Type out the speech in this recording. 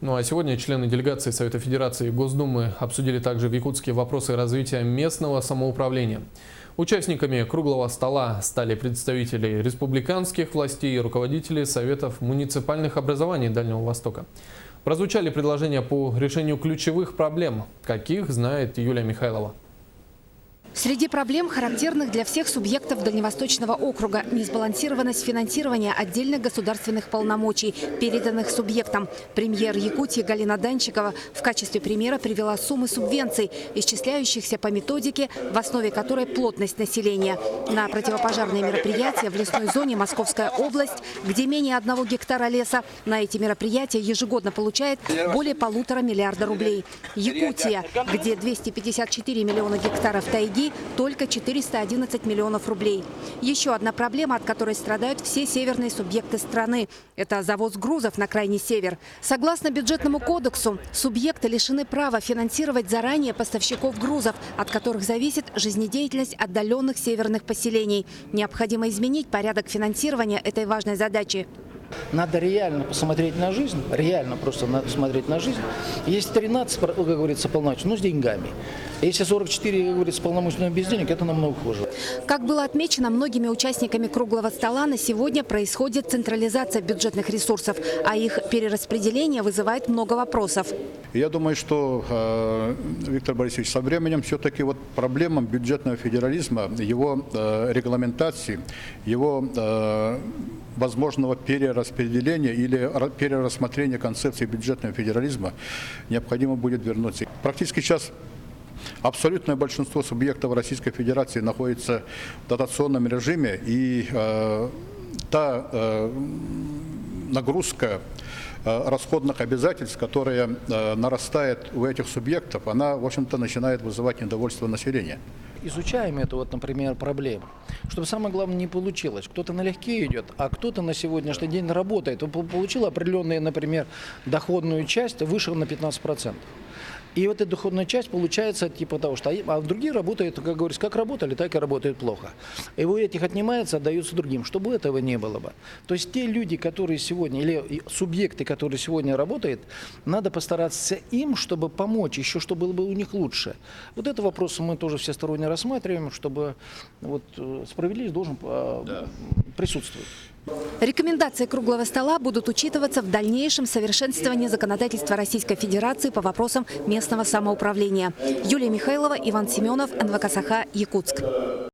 Ну а сегодня члены делегации Совета Федерации и Госдумы обсудили также в Якутске вопросы развития местного самоуправления. Участниками круглого стола стали представители республиканских властей и руководители Советов муниципальных образований Дальнего Востока. Прозвучали предложения по решению ключевых проблем, каких знает Юлия Михайлова. Среди проблем, характерных для всех субъектов Дальневосточного округа, несбалансированность финансирования отдельных государственных полномочий, переданных субъектам. Премьер Якутии Галина Данчикова в качестве примера привела суммы субвенций, исчисляющихся по методике, в основе которой плотность населения. На противопожарные мероприятия в лесной зоне Московская область, где менее 1 гектара леса, на эти мероприятия ежегодно получает более 1,5 миллиарда рублей. Якутия, где 254 миллиона гектаров тайги, только 411 миллионов рублей. Еще одна проблема, от которой страдают все северные субъекты страны – это завоз грузов на крайний север. Согласно бюджетному кодексу, субъекты лишены права финансировать заранее поставщиков грузов, от которых зависит жизнедеятельность отдаленных северных поселений. Необходимо изменить порядок финансирования этой важной задачи. Надо реально посмотреть на жизнь, реально просто смотреть на жизнь. Есть 13, как говорится, полномочий, но с деньгами. Если 44, как говорится, полномочий без денег, это намного хуже. Как было отмечено многими участниками круглого стола, на сегодня происходит централизация бюджетных ресурсов, а их перераспределение вызывает много вопросов. Я думаю, что, Виктор Борисович, со временем все-таки вот проблемам бюджетного федерализма, его регламентации, его возможного перераспределения или перерассмотрения концепции бюджетного федерализма необходимо будет вернуться. Практически сейчас абсолютное большинство субъектов Российской Федерации находится в дотационном режиме, и та нагрузка расходных обязательств, которая нарастает у этих субъектов, она, в общем-то, начинает вызывать недовольство населения. Изучаем эту, вот, например, проблему, чтобы самое главное не получилось. Кто-то налегке идет, а кто-то на сегодняшний день работает. Он получил определенную, например, доходную часть, вышел на 15%. И вот эта доходная часть получается типа того, что другие работают, как говорится, как работали, так и работают плохо. И у этих отнимается, отдаются другим, чтобы этого не было бы. То есть те люди, которые сегодня, или субъекты, которые сегодня работают, надо постараться им, чтобы помочь, еще чтобы было бы у них лучше. Вот это вопрос мы тоже всесторонне рассматриваем, чтобы вот, справедливость должен присутствовать. Рекомендации круглого стола будут учитываться в дальнейшем совершенствовании законодательства Российской Федерации по вопросам местного самоуправления. Юлия Михайлова, Иван Семенов, НВК Саха, Якутск.